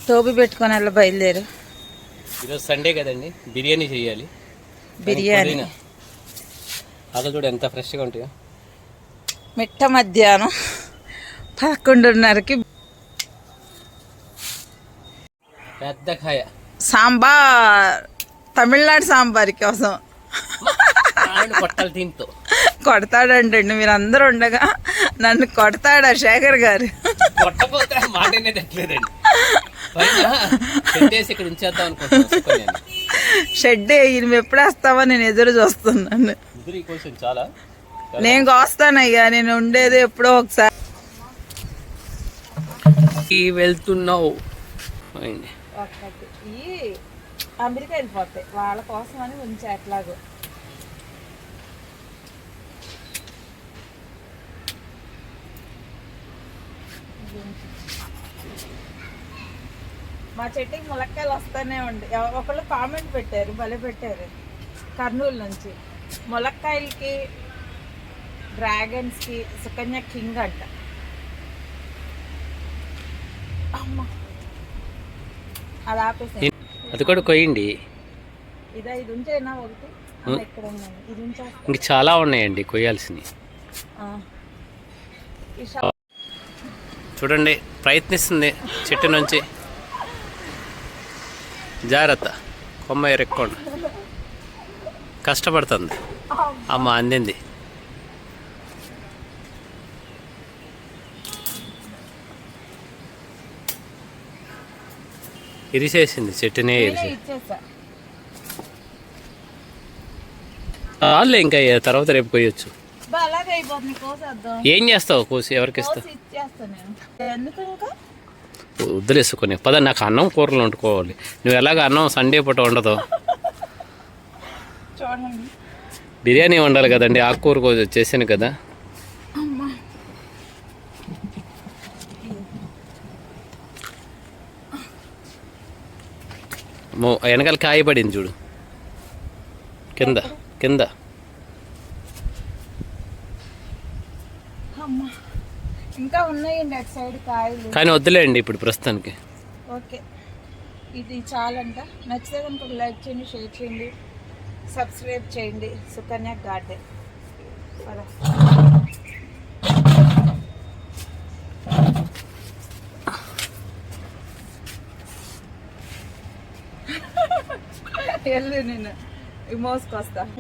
టోపీ పెట్టుకొని అలా బయలుదేరు. ఈరోజు సండే కదండి, బిర్యానీ చేయాలి. బిర్యానీ ఆకలి చూడు ఎంత ఫ్రెష్గా ఉంటాయో. మిట్ట మధ్యాహ్నం 11:30కి పెద్ద కాయ సాంబార్, తమిళనాడు సాంబార్ కోసం కొట్టాలి. దీంతో కొడతాడంటండి, మీరు అందరూ ఉండగా నన్ను కొడతాడా శేఖర్ గారు? కొట్టపోతే మాట తిట్టలేదండి. ఇక్కడ ఉంచేద్దాం అనుకుంటున్నాను. షెడ్ ఈయన ఎప్పుడు వేస్తావా నేను ఎదురు చూస్తున్నాను. చాలా నేను కోస్తానయ్యా, నేను ఉండేది ఎప్పుడో ఒకసారి. వెళ్తున్నావు అమెరికా వెళ్ళిపోతాయి వాళ్ళ కోసం అని ఉంచా ఎట్లాగో. మా చెట్టుకి ములక్కాయలు వస్తూనే ఉండే. ఒకళ్ళు కామెంట్ పెట్టారు, భలే పెట్టారు, కర్నూలు నుంచి. ములక్కాయలకి డ్రాగన్స్కి సుకన్య కింగ్ అంట. అమ్మ అది ఆపేసి అది కూడా కొయ్యండి. ఇదా ఇది ఉంచేనా ఒకటి ఇక్కడ ఇది ఉంచా. ఇంక చాలా ఉన్నాయండి కొయ్యాల్సినవి. చూడండి ప్రయత్నిస్తుంది చెట్టు నుంచి. జాగ్రత్త, కొమ్మ ఎరక్కోండి. కష్టపడుతుంది. అమ్మ అందింది. ఇరిసేసింది చెట్టునే ఇరిసే. వాళ్ళే ఇంకా తర్వాత రేపు కొయ్యొచ్చు. ఏం చేస్తావు కోసి? ఎవరికి ఇస్తావు? వదిలేసుకొని పద. నాకు అన్నం కూరలు వండుకోవాలి. నువ్వు ఎలాగ అన్నం సండే పూట వండదు. బిర్యానీ వండాలి కదండి, ఆకుకూర చేసాను కదా. వెనకాల కాయ పడింది చూడు, కింద కింద. ఇంకా ఉన్నాయండి అటు సైడ్ కాయలు, కానీ వద్దులేండి ఇప్పుడు ప్రస్తుతానికి. ఓకే, ఇది చాలంట. నచ్చితే కనుక లైక్ చేయండి, షేర్ చేయండి, సబ్స్క్రైబ్ చేయండి. సుకన్య గార్డెన్. వెళ్ళు, నేను మోసుకొస్తా.